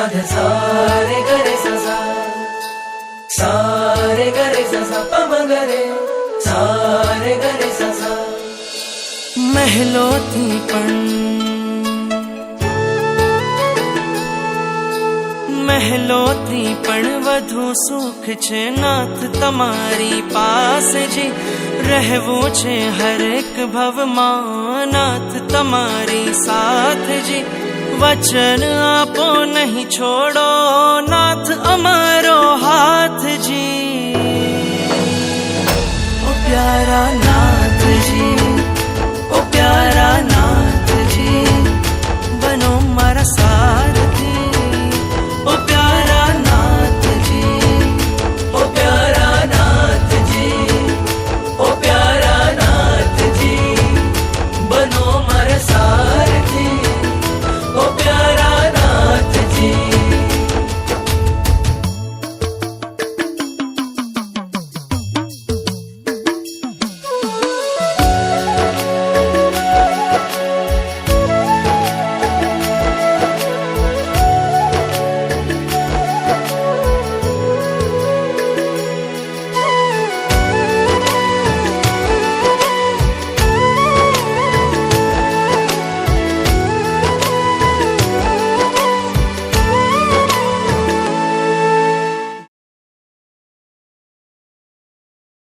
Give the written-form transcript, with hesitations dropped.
सा ध सा रे ग रे सा सा सा रे ग रे सा सा प म ग रे सा रे ग रे सा सा। મહેલોથી પણ વધુ સુખ છે નાથ તમારી પાસે જી, રહેવું છે હરેક ભવમાં નાથ તમારી સાથ જી। વચન આપો નહીં છોડો નાથ અમારો હાથ જી, ઓ પ્યારા